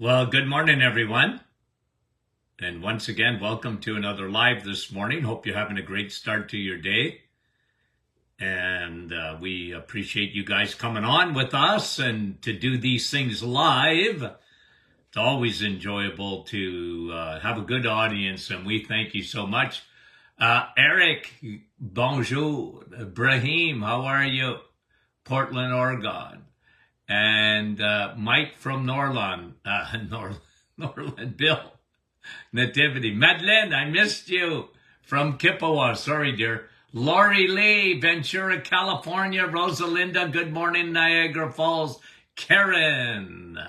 Well, good morning, everyone. And once again, welcome to another live this morning. Hope you're having a great start to your day. And we appreciate you guys coming on with us and to do these things live. It's always enjoyable to have a good audience, and we thank you so much. Eric, bonjour. Brahim, how are you? Portland, Oregon. And Mike from Norland, Norland, Bill, Nativity. Madeleine, I missed you from Kippawa. Sorry, dear. Lori Lee, Ventura, California. Rosalinda, good morning, Niagara Falls. Karen,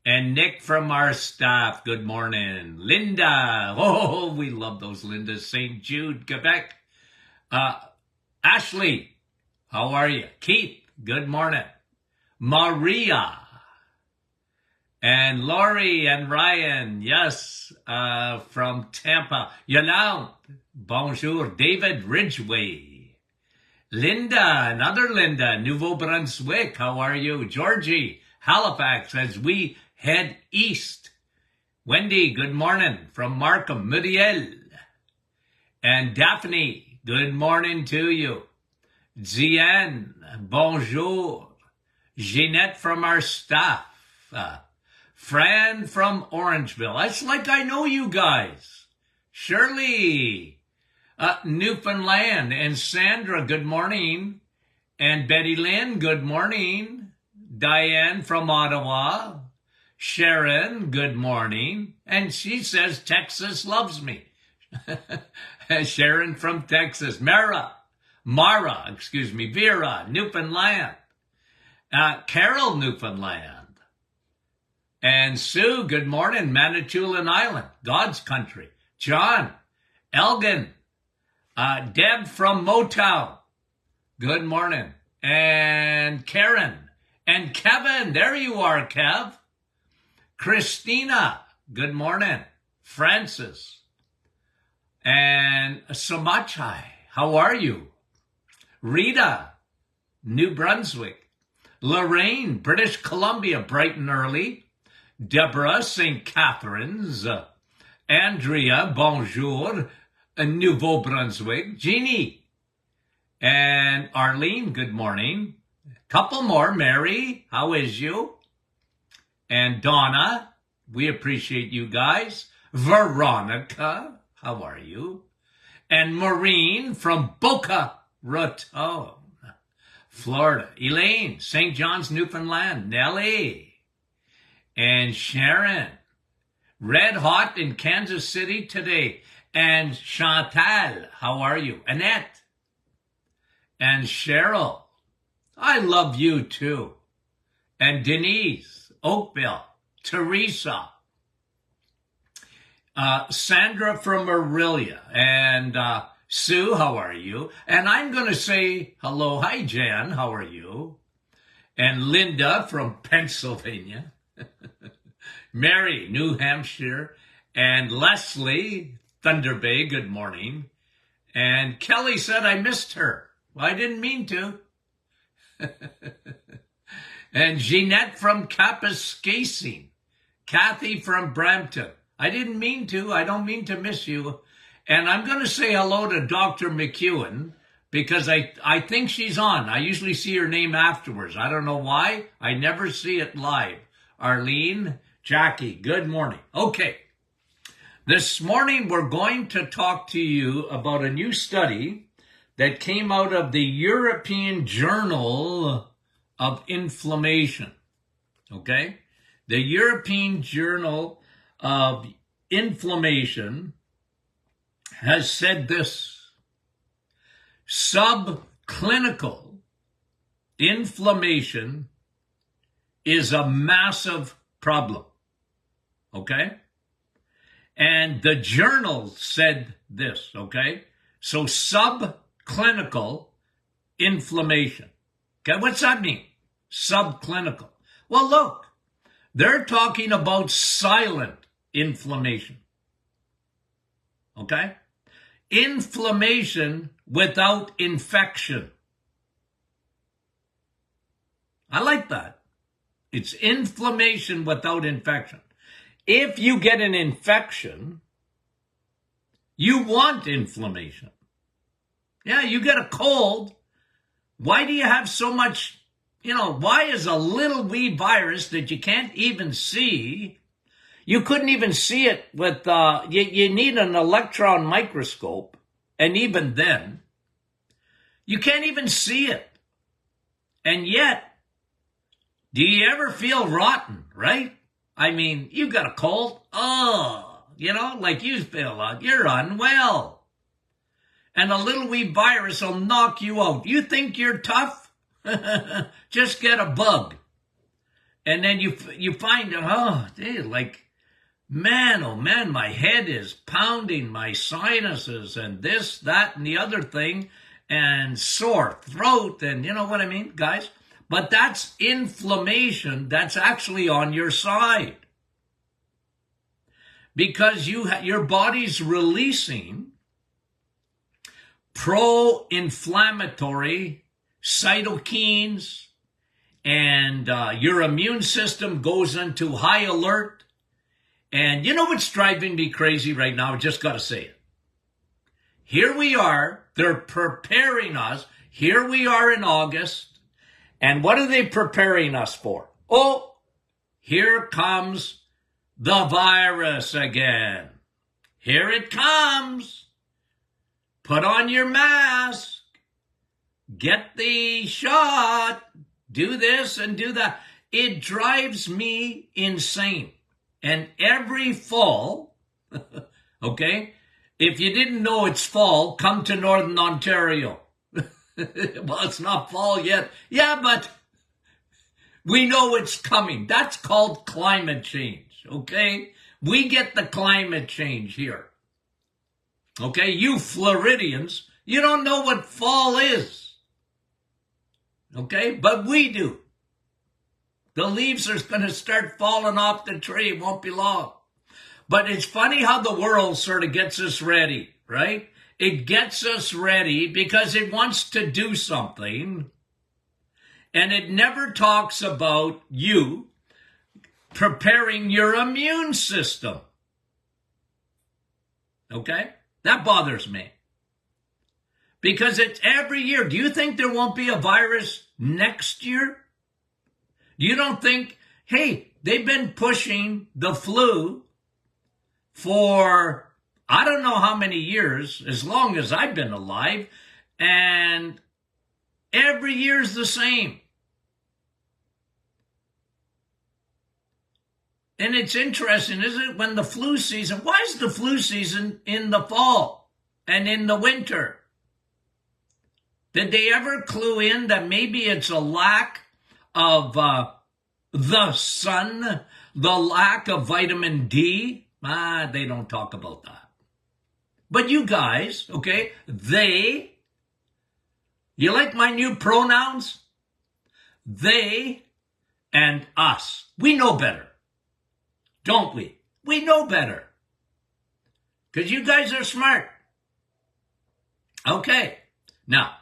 and Nick from our staff, good morning. Linda, oh, we love those Lindas. St. Jude, Quebec. Ashley, how are you? Keith, good morning. Maria and Lori and Ryan, yes, from Tampa. Yolande, bonjour. David Ridgway. Linda, another Linda, Nouveau Brunswick, how are you? Georgie, Halifax, as we head east. Wendy, good morning from Markham. Muriel and Daphne, good morning to you. Ziane, bonjour. Jeanette from our staff. Fran from Orangeville. It's like I know you guys. Shirley, Newfoundland. And Sandra, good morning. And Betty Lynn, good morning. Diane from Ottawa. Sharon, good morning. And she says Texas loves me. Sharon from Texas. Vera, Newfoundland. Carol, Newfoundland. And Sue, good morning, Manitoulin Island, God's country. John, Elgin, Deb from Motown, good morning. And Karen, and Kevin, there you are, Kev. Christina, good morning. Francis, and Samachai, how are you? Rita, New Brunswick. Lorraine, British Columbia, bright and early. Deborah, St. Catharines. Andrea, bonjour, Nouveau Brunswick. Jeannie and Arlene, good morning. Couple more. Mary, how is you? And Donna, we appreciate you guys. Veronica, how are you? And Maureen from Boca Raton, Florida. Elaine, St. John's, Newfoundland. Nellie and Sharon, red hot in Kansas City today. And Chantal, how are you? Annette and Cheryl, I love you too. And Denise, Oakville. Teresa, Sandra from Aurelia. And Sue, how are you? And I'm going to say hello. Hi, Jan. How are you? And Linda from Pennsylvania. Mary, New Hampshire. And Leslie, Thunder Bay, good morning. And Kelly said I missed her. Well, I didn't mean to. And Jeanette from Kapuskasing. Kathy from Brampton. I didn't mean to. I don't mean to miss you. And I'm going to say hello to Dr. McEwen because I think she's on. I usually see her name afterwards. I don't know why. I never see it live. Arlene, Jackie, good morning. Okay. This morning we're going to talk to you about a new study that came out of the European Journal of Inflammation. Okay? The European Journal of Inflammation has said this: subclinical inflammation is a massive problem. Okay? And the journal said this, okay? So subclinical inflammation. Okay, what's that mean? Subclinical. Well, look, they're talking about silent inflammation. Okay? Inflammation without infection. I like that. It's inflammation without infection. If you get an infection, you want inflammation. Yeah, you get a cold. Why do you have so much, why is a little wee virus that you can't even see? You couldn't even see it with, you need an electron microscope. And even then, you can't even see it. And yet, do you ever feel rotten, right? I mean, you got a cold. Oh, like you feel you're unwell. And a little wee virus will knock you out. You think you're tough? Just get a bug. And then you find, man, oh man, my head is pounding, my sinuses and this, that, and the other thing, and sore throat, and you know what I mean, guys? But that's inflammation that's actually on your side. Because your body's releasing pro-inflammatory cytokines, and your immune system goes into high alert. And you know what's driving me crazy right now? I just got to say it. Here we are. They're preparing us. Here we are in August. And what are they preparing us for? Oh, here comes the virus again. Here it comes. Put on your mask. Get the shot. Do this and do that. It drives me insane. And every fall, okay, if you didn't know it's fall, come to Northern Ontario. Well, it's not fall yet. Yeah, but we know it's coming. That's called climate change, okay? We get the climate change here. Okay, you Floridians, you don't know what fall is. Okay, but we do. The leaves are going to start falling off the tree. It won't be long. But it's funny how the world sort of gets us ready, right? It gets us ready because it wants to do something. And it never talks about you preparing your immune system. Okay? That bothers me. Because it's every year. Do you think there won't be a virus next year? You don't think, hey, they've been pushing the flu for I don't know how many years, as long as I've been alive, and every year's the same. And it's interesting, isn't it? When the flu season, why is the flu season in the fall and in the winter? Did they ever clue in that maybe it's a lack of the sun, the lack of vitamin D? They don't talk about that. But you guys, okay, they, you like my new pronouns? They and us. We know better, don't we? We know better. Because you guys are smart. Okay, now,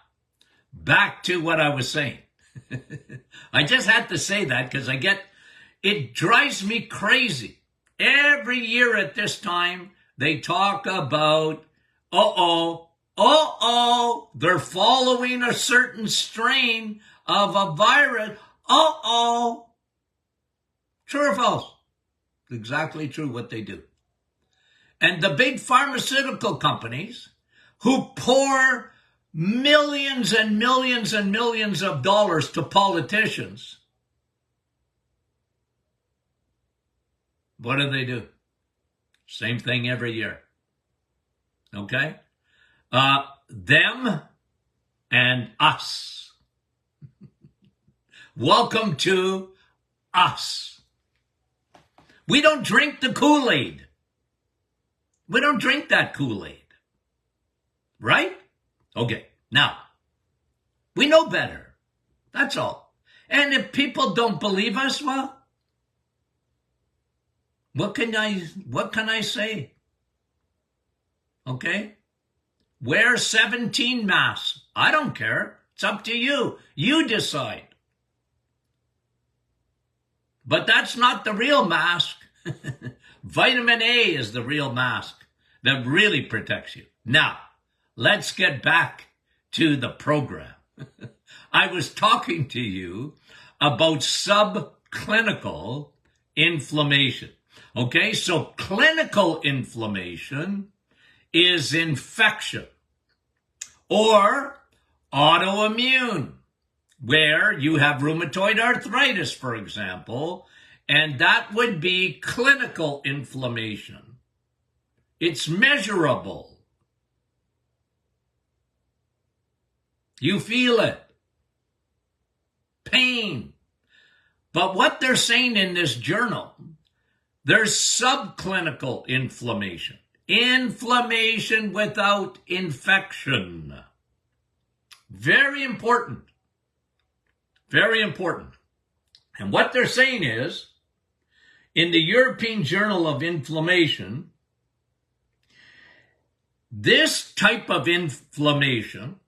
back to what I was saying. I just had to say that because it drives me crazy. Every year at this time, they talk about, they're following a certain strain of a virus. True or false? Exactly true what they do. And the big pharmaceutical companies who pour millions and millions and millions of dollars to politicians, what do? Same thing every year. Okay? Them and us. Welcome to us. We don't drink the Kool-Aid. We don't drink that Kool-Aid. Right? Okay. Now, we know better. That's all. And if people don't believe us, well, what can I say? Okay? Wear 17 masks. I don't care. It's up to you. You decide. But that's not the real mask. Vitamin A is the real mask that really protects you. Now, let's get back to the program. I was talking to you about subclinical inflammation. Okay, so clinical inflammation is infection or autoimmune, where you have rheumatoid arthritis, for example, and that would be clinical inflammation. It's measurable. You feel it. Pain. But what they're saying in this journal, there's subclinical inflammation. Inflammation without infection. Very important. Very important. And what they're saying is, in the European Journal of Inflammation, this type of inflammation,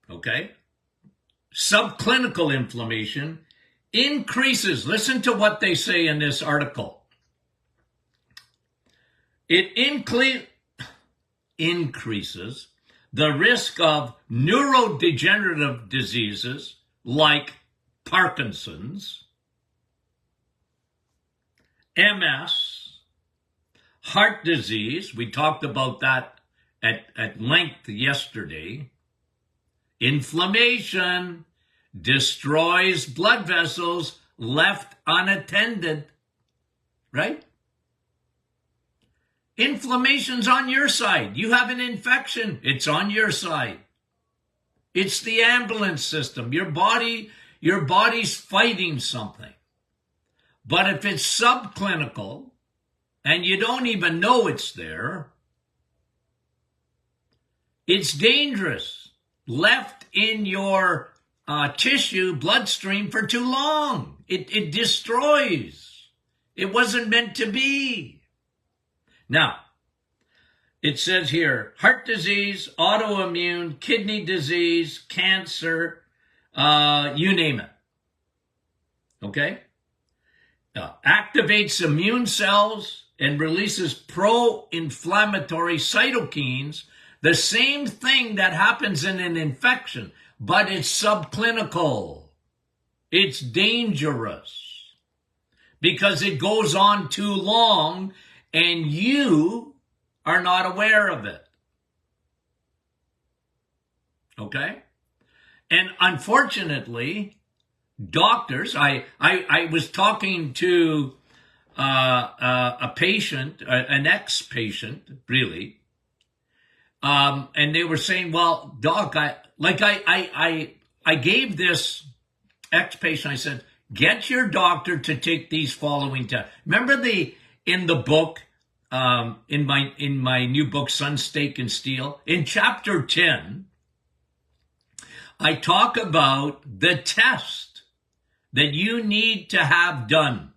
okay, subclinical inflammation, increases, listen to what they say in this article, it increases the risk of neurodegenerative diseases like Parkinson's, MS, heart disease, we talked about that at length yesterday. Inflammation destroys blood vessels left unattended, right? Inflammation's on your side. You have an infection, it's on your side. It's the ambulance system. Your body's fighting something. But if it's subclinical and you don't even know it's there, it's dangerous. Left in your tissue, bloodstream for too long. It destroys. It wasn't meant to be. Now, it says here, heart disease, autoimmune, kidney disease, cancer, you name it. Okay? Activates immune cells and releases pro-inflammatory cytokines, the same thing that happens in an infection, but it's subclinical. It's dangerous because it goes on too long and you are not aware of it. Okay? And unfortunately, doctors, I was talking to a patient, an ex-patient, really, and they were saying, well, doc, I gave this ex-patient, I said, get your doctor to take these following tests. Remember in the book, in my new book, Sun, Steak, and Steel, in chapter 10, I talk about the test that you need to have done.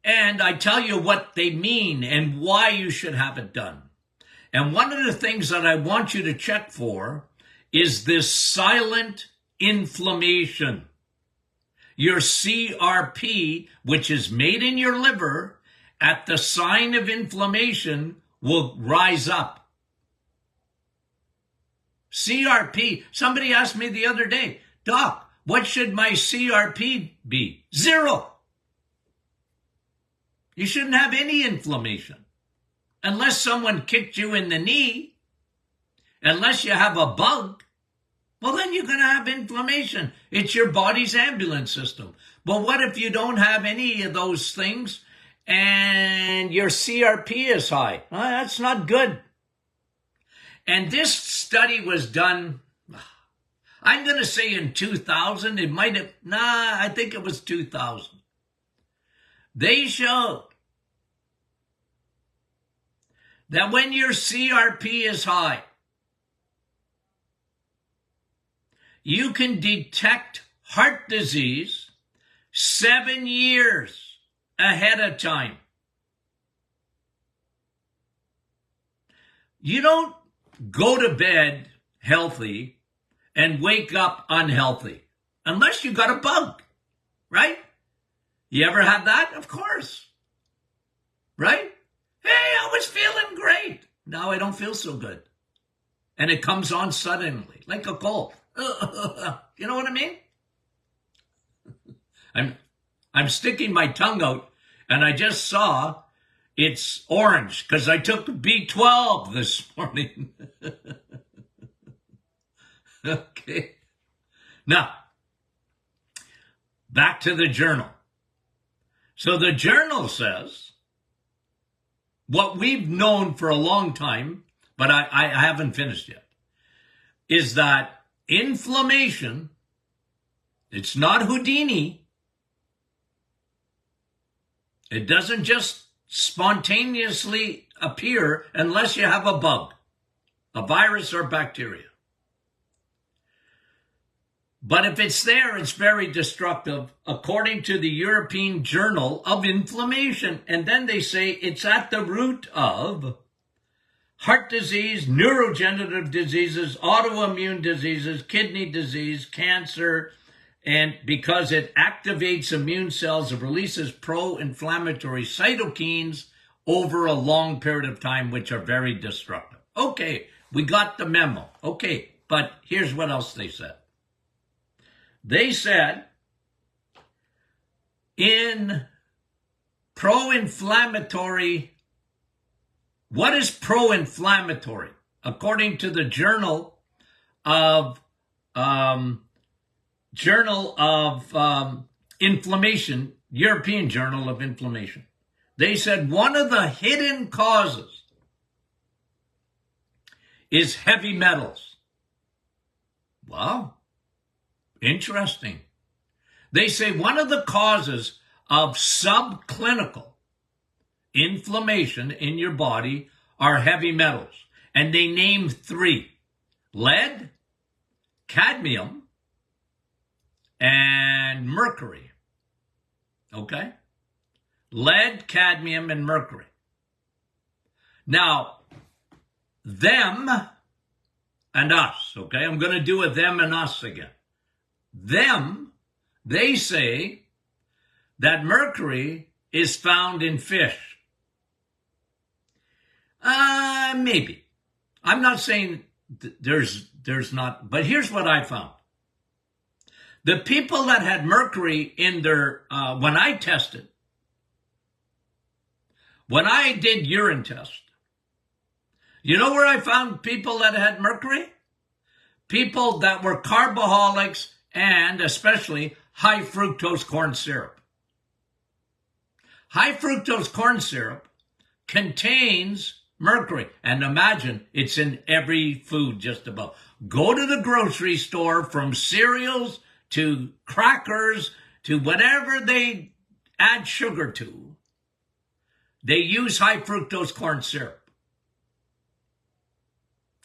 And I tell you what they mean and why you should have it done. And one of the things that I want you to check for is this silent inflammation. Your CRP, which is made in your liver, at the sign of inflammation will rise up. CRP, somebody asked me the other day, Doc, what should my CRP be? 0. You shouldn't have any inflammation. Unless someone kicked you in the knee, unless you have a bug, well, then you're going to have inflammation. It's your body's ambulance system. But what if you don't have any of those things and your CRP is high? Well, that's not good. And this study was done, I'm going to say in 2000. It might have, I think it was 2000. They showed that when your CRP is high, you can detect heart disease 7 years ahead of time. You don't go to bed healthy and wake up unhealthy unless you got a bug. right? You ever had that? Of course, right? Hey, I was feeling great. Now I don't feel so good. And it comes on suddenly, like a cold. You know what I mean? I'm sticking my tongue out, and I just saw it's orange because I took B12 this morning. Okay. Now, back to the journal. So the journal says what we've known for a long time, but I haven't finished yet, is that inflammation, it's not Houdini. It doesn't just spontaneously appear unless you have a bug, a virus or bacteria. But if it's there, it's very destructive, according to the European Journal of Inflammation. And then they say it's at the root of heart disease, neurodegenerative diseases, autoimmune diseases, kidney disease, cancer, and because it activates immune cells, it releases pro-inflammatory cytokines over a long period of time, which are very destructive. Okay, we got the memo. Okay, but here's what else they said. They said in pro-inflammatory, what is pro-inflammatory? According to the Journal of Inflammation, European Journal of Inflammation, they said one of the hidden causes is heavy metals. Wow. Interesting. They say one of the causes of subclinical inflammation in your body are heavy metals. And they name 3: lead, cadmium, and mercury. Okay? Lead, cadmium, and mercury. Now, them and us, okay? I'm going to do a them and us again. Them, they say that mercury is found in fish. Maybe. I'm not saying there's not, but here's what I found. The people that had mercury in their, when I tested, when I did urine test, you know where I found people that had mercury? People that were carboholics and especially high fructose corn syrup. High fructose corn syrup contains mercury. And imagine it's in every food just about. Go to the grocery store, from cereals to crackers to whatever they add sugar to, they use high fructose corn syrup.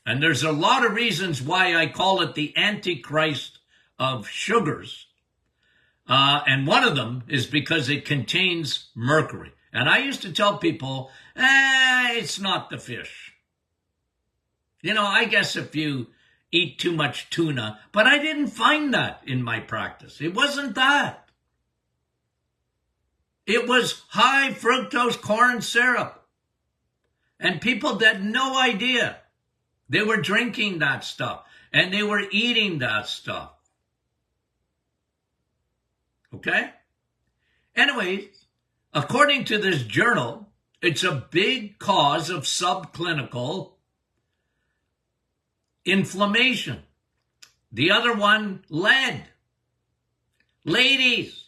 And there's a lot of reasons why I call it the Antichrist of sugars. And one of them is because it contains mercury. And I used to tell people, it's not the fish. You know, I guess if you eat too much tuna, but I didn't find that in my practice. It wasn't that. It was high fructose corn syrup. And people had no idea. They were drinking that stuff, and they were eating that stuff. Okay? Anyways, according to this journal, it's a big cause of subclinical inflammation. The other one, lead. Ladies,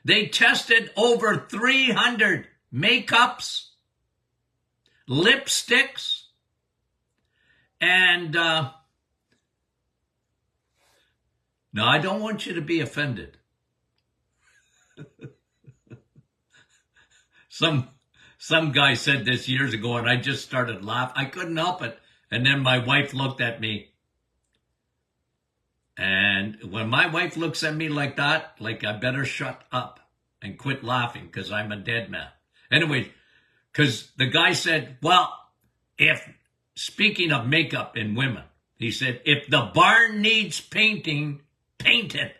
they tested over 300 makeups, lipsticks, and now I don't want you to be offended. Some guy said this years ago, and I just started laughing. I couldn't help it. And then my wife looked at me. And when my wife looks at me like that, like I better shut up and quit laughing because I'm a dead man. Anyway, because the guy said, well, speaking of makeup in women, he said, if the barn needs painting, paint it.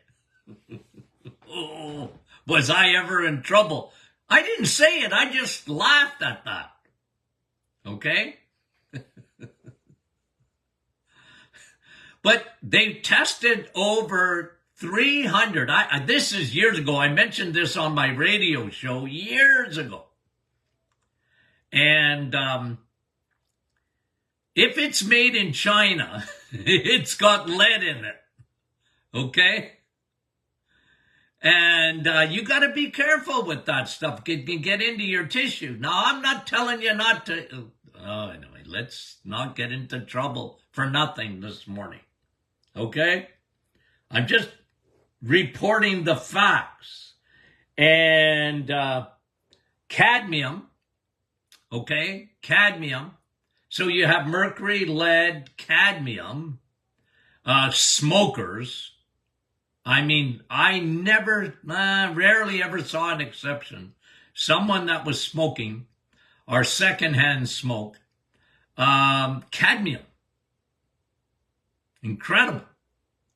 Was I ever in trouble? I didn't say it. I just laughed at that. Okay? But they tested over 300. This is years ago. I mentioned this on my radio show years ago. And if it's made in China, it's got lead in it. Okay? And you got to be careful with that stuff. It can get into your tissue. Now, I'm not telling you not to. Oh, anyway, let's not get into trouble for nothing this morning. Okay? I'm just reporting the facts. And cadmium, okay? Cadmium. So you have mercury, lead, cadmium, smokers. I mean, I rarely ever saw an exception. Someone that was smoking or secondhand smoke, cadmium. Incredible.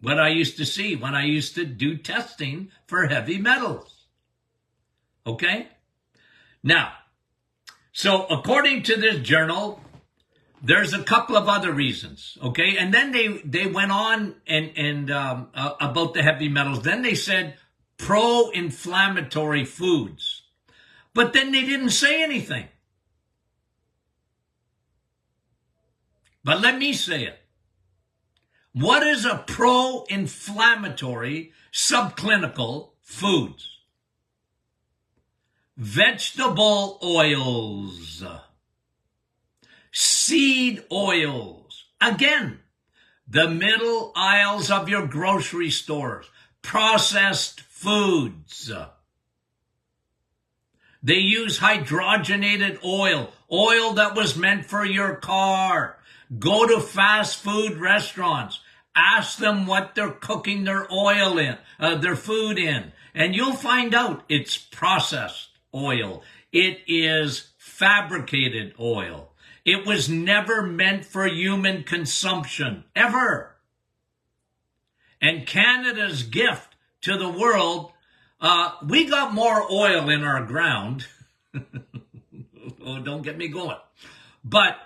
What I used to see when I used to do testing for heavy metals. Okay? Now, so according to this journal, there's a couple of other reasons, okay? And then they went on and about the heavy metals. Then they said pro-inflammatory foods. But then they didn't say anything. But let me say it. What is a pro-inflammatory subclinical foods? Vegetable oils. Seed oils. Again, the middle aisles of your grocery stores. Processed foods. They use hydrogenated oil. Oil that was meant for your car. Go to fast food restaurants. Ask them what they're cooking their oil in, their food in. And you'll find out it's processed oil. It is fabricated oil. It was never meant for human consumption, ever. And Canada's gift to the world, we got more oil in our ground. Oh, don't get me going. But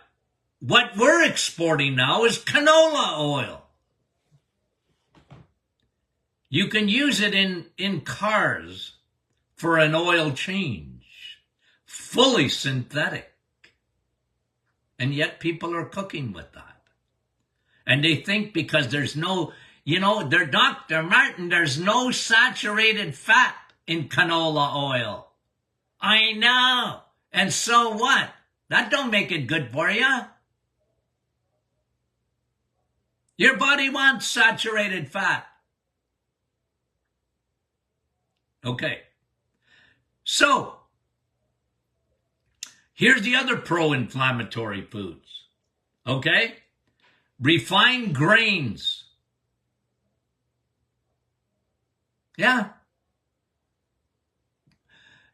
what we're exporting now is canola oil. You can use it in cars for an oil change. Fully synthetic. And yet people are cooking with that. And they think because there's no, they're Dr. Martin, there's no saturated fat in canola oil. I know. And so what? That don't make it good for you. Your body wants saturated fat. Okay. So, here's the other pro-inflammatory foods. Okay? Refined grains. Yeah.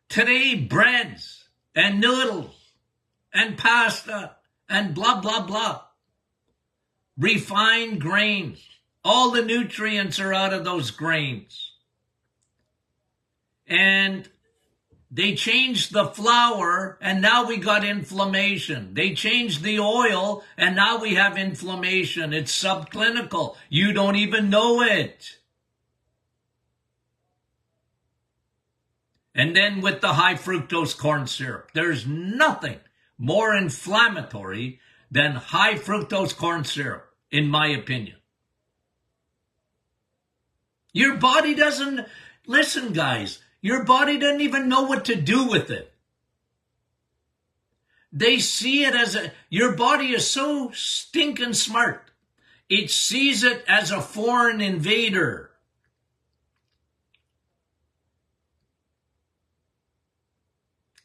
Today, breads and noodles and pasta and blah, blah, blah. Refined grains. All the nutrients are out of those grains. And they changed the flour, and now we got inflammation. They changed the oil, and now we have inflammation. It's subclinical. You don't even know it. And then with the high fructose corn syrup, there's nothing more inflammatory than high fructose corn syrup, in my opinion. Your body doesn't, listen guys, your body doesn't even know what to do with it. They see it as your body is so stinking smart. It sees it as a foreign invader.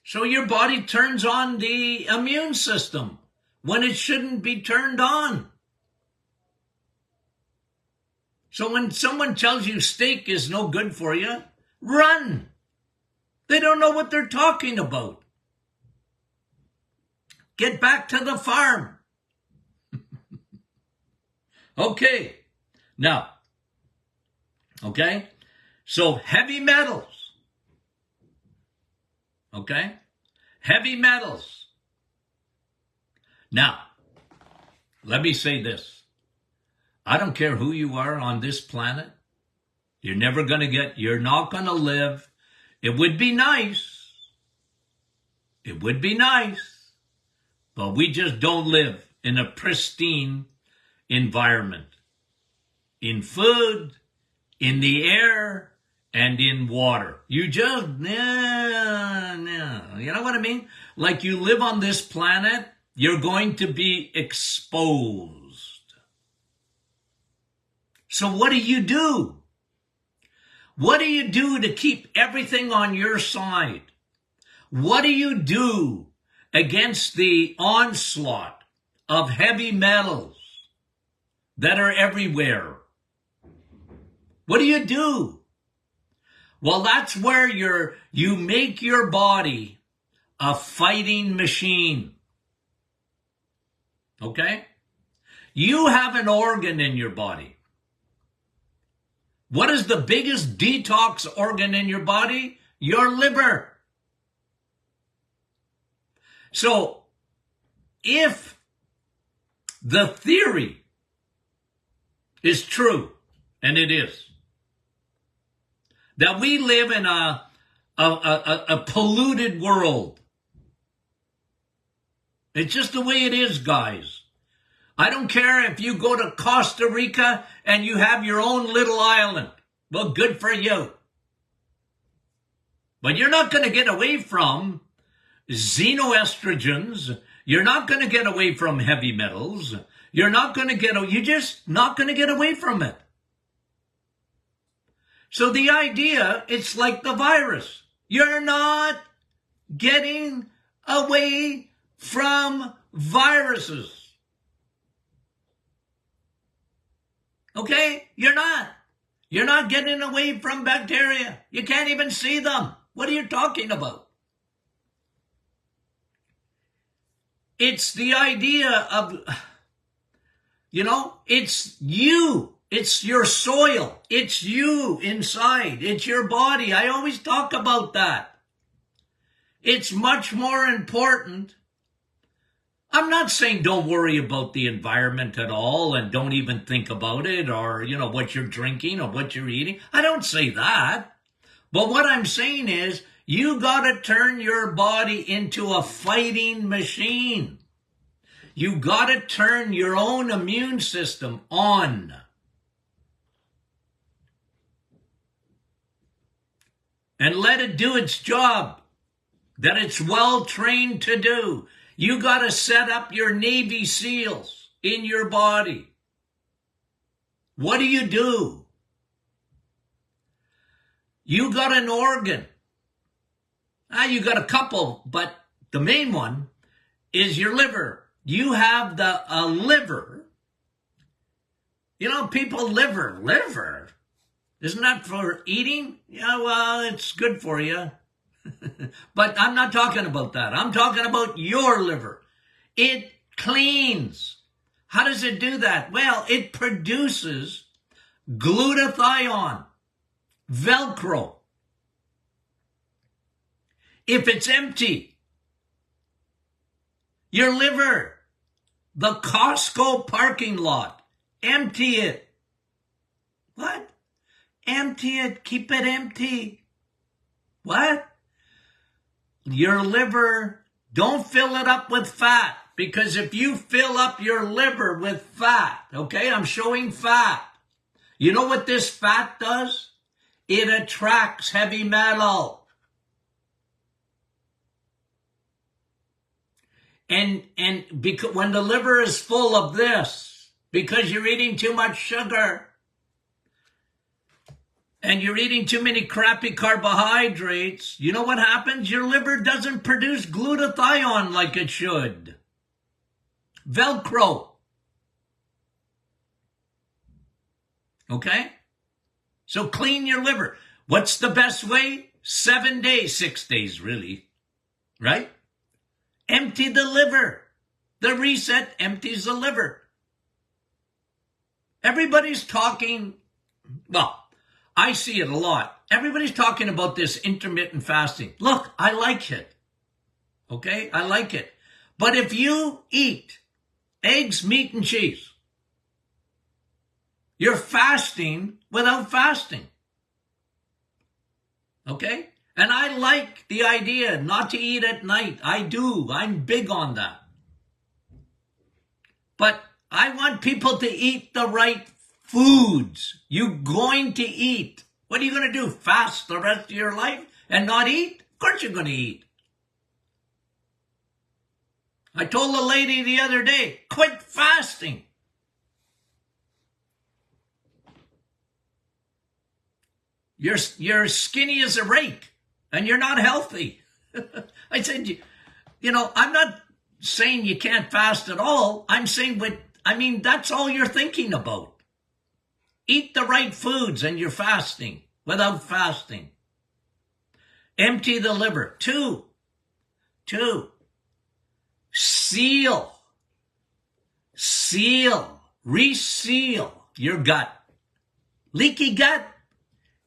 So your body turns on the immune system when it shouldn't be turned on. So when someone tells you steak is no good for you, run. They don't know what they're talking about. Get back to the farm. Okay. Now, okay. So heavy metals, okay? Heavy metals. Now, let me say this. I don't care who you are on this planet. You're not going to live. It would be nice. It would be nice. But we just don't live in a pristine environment. In food, in the air, and in water. You just, you know what I mean? Like you live on this planet, you're going to be exposed. So what do you do? What do you do to keep everything on your side? What do you do against the onslaught of heavy metals that are everywhere? What do you do? Well, that's where you make your body a fighting machine. Okay? You have an organ in your body. What is the biggest detox organ in your body? Your liver. So, if the theory is true, and it is, that we live in a polluted world, it's just the way it is, guys. I don't care if you go to Costa Rica and you have your own little island. Well, good for you. But you're not going to get away from xenoestrogens. You're not going to get away from heavy metals. You're just not going to get away from it. So the idea, it's like the virus. You're not getting away from viruses. Okay? You're not. You're not getting away from bacteria. You can't even see them. What are you talking about? It's the idea of, it's you. It's your soil. It's you inside. It's your body. I always talk about that. It's much more important. I'm not saying don't worry about the environment at all and don't even think about it or, what you're drinking or what you're eating. I don't say that. But what I'm saying is you got to turn your body into a fighting machine. You got to turn your own immune system on. And let it do its job that it's well trained to do. You got to set up your Navy SEALs in your body. What do? You got an organ. You got a couple, but the main one is your liver. You have a liver. People, liver. Isn't that for eating? Yeah, well, it's good for you. But I'm not talking about that. I'm talking about your liver. It cleans. How does it do that? Well, it produces glutathione, Velcro. If it's empty, your liver, the Costco parking lot, empty it. What? Empty it. Keep it empty. What? Your liver, don't fill it up with fat. Because if you fill up your liver with fat, okay, I'm showing fat. You know what this fat does? It attracts heavy metal. And because when the liver is full of this, because you're eating too much sugar, and you're eating too many crappy carbohydrates, you know what happens? Your liver doesn't produce glutathione like it should. Velcro. Okay? So clean your liver. What's the best way? 7 days, 6 days really. Right? Empty the liver. The reset empties the liver. Everybody's talking, well, I see it a lot. Everybody's talking about this intermittent fasting. Look, I like it. Okay? I like it. But if you eat eggs, meat, and cheese, you're fasting without fasting. Okay? And I like the idea not to eat at night. I do. I'm big on that. But I want people to eat the right foods. You're going to eat. What are you going to do? Fast the rest of your life and not eat? Of course you're going to eat. I told a lady the other day, quit fasting. You're skinny as a rake and you're not healthy. I said, I'm not saying you can't fast at all. I'm saying that's all you're thinking about. Eat the right foods and you're fasting without fasting. Empty the liver. Two, reseal your gut. Leaky gut,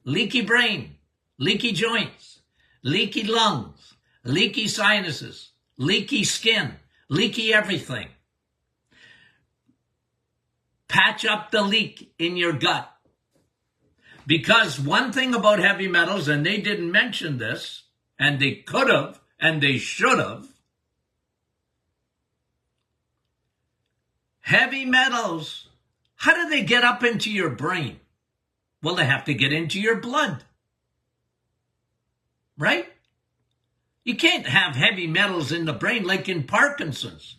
leaky brain, leaky joints, leaky lungs, leaky sinuses, leaky skin, leaky everything. Patch up the leak in your gut. Because one thing about heavy metals, and they didn't mention this, and they could have, and they should have, heavy metals, how do they get up into your brain? Well, they have to get into your blood. Right? You can't have heavy metals in the brain like in Parkinson's.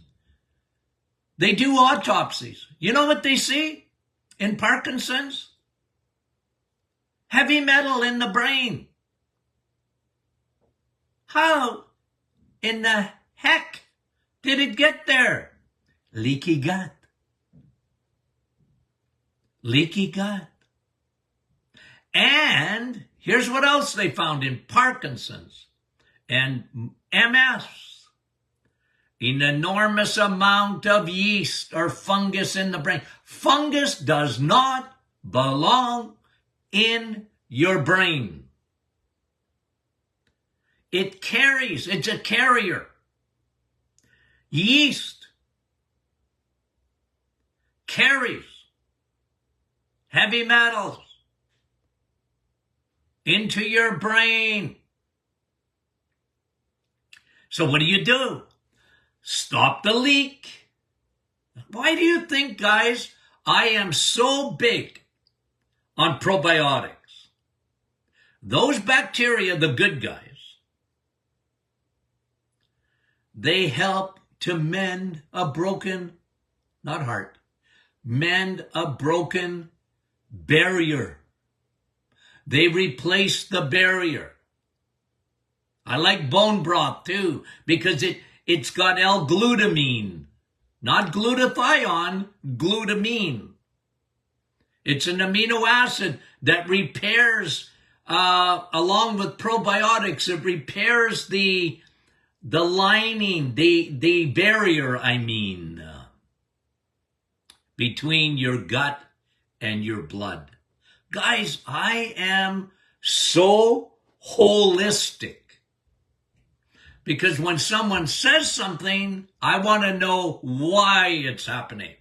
They do autopsies. You know what they see in Parkinson's? Heavy metal in the brain. How in the heck did it get there? Leaky gut. Leaky gut. And here's what else they found in Parkinson's and MS. An enormous amount of yeast or fungus in the brain. Fungus does not belong in your brain. It's a carrier. Yeast carries heavy metals into your brain. So what do? Stop the leak. Why do you think, guys, I am so big on probiotics? Those bacteria, the good guys, they help to mend a broken, not heart, mend a broken barrier. They replace the barrier. I like bone broth too, because it's got L-glutamine, not glutathione, glutamine. It's an amino acid that repairs, along with probiotics, it repairs the lining, the barrier, between your gut and your blood. Guys, I am so holistic. Because when someone says something, I want to know why it's happening.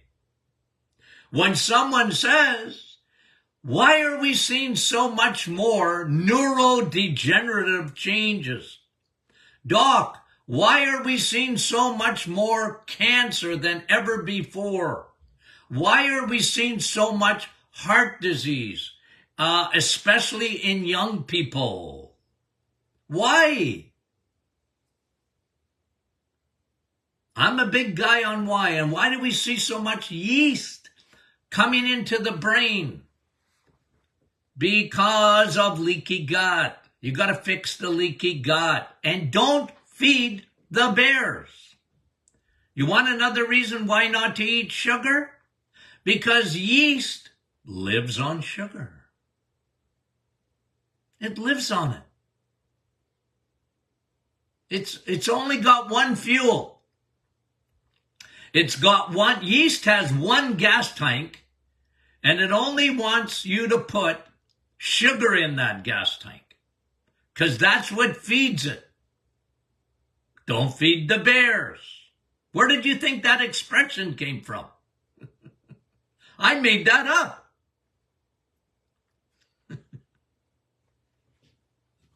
When someone says, why are we seeing so much more neurodegenerative changes? Doc, why are we seeing so much more cancer than ever before? Why are we seeing so much heart disease, especially in young people? Why? I'm a big guy on why. And why do we see so much yeast coming into the brain? Because of leaky gut. You got to fix the leaky gut. And don't feed the bears. You want another reason why not to eat sugar? Because yeast lives on sugar. It lives on it. It's only got one fuel. It's got yeast has one gas tank, and it only wants you to put sugar in that gas tank, because that's what feeds it. Don't feed the bears. Where did you think that expression came from? I made that up.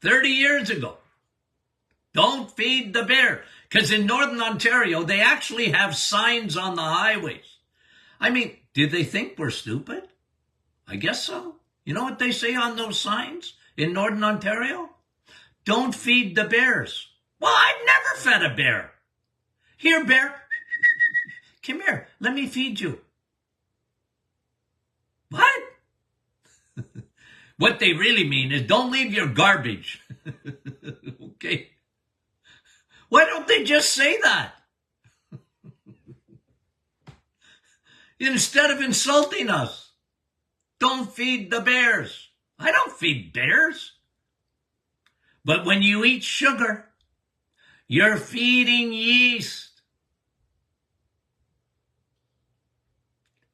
30 years ago. Don't feed the bear. Because in Northern Ontario, they actually have signs on the highways. I mean, did they think we're stupid? I guess so. You know what they say on those signs in Northern Ontario? Don't feed the bears. Well, I've never fed a bear. Here, bear. Come here. Let me feed you. What? What they really mean is don't leave your garbage. Okay. Why don't they just say that? Instead of insulting us. Don't feed the bears. I don't feed bears. But when you eat sugar, you're feeding yeast.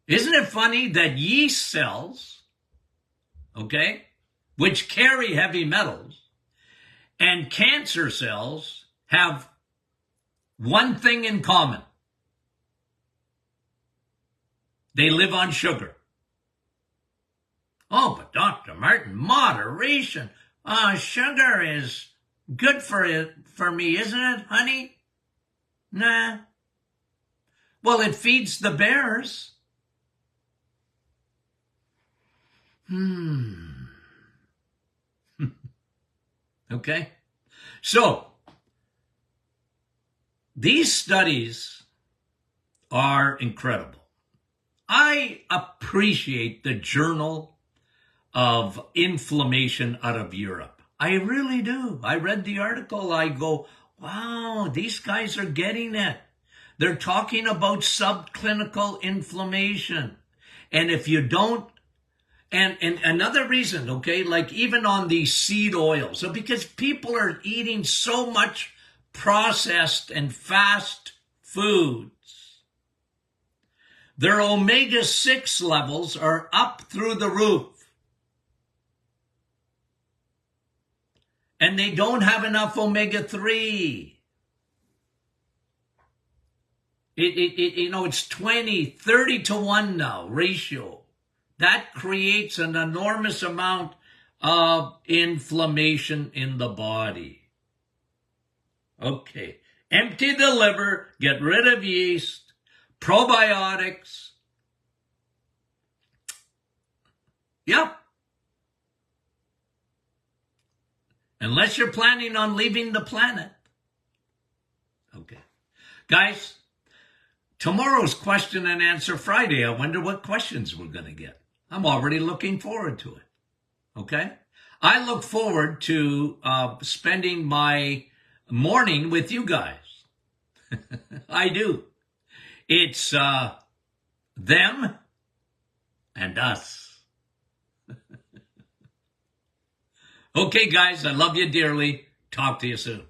Isn't it funny that yeast cells, okay, which carry heavy metals, and cancer cells have one thing in common. They live on sugar. Oh, but Dr. Martin, moderation. Sugar is good for me, isn't it, honey? Nah. Well, it feeds the bears. Okay. So, these studies are incredible. I appreciate the Journal of Inflammation out of Europe. I really do. I read the article. I go, wow, these guys are getting it. They're talking about subclinical inflammation. And if you don't, and another reason, okay, like even on the seed oil. So because people are eating so much processed and fast foods, their omega-6 levels are up through the roof. And they don't have enough omega-3. It's 20, 30 to 1 now ratio. That creates an enormous amount of inflammation in the body. Okay. Empty the liver, get rid of yeast, probiotics. Yep. Unless you're planning on leaving the planet. Okay. Guys, tomorrow's question and answer Friday. I wonder what questions we're going to get. I'm already looking forward to it. Okay? I look forward to spending my morning with you guys. I do. It's them and us. Okay, guys, I love you dearly. Talk to you soon.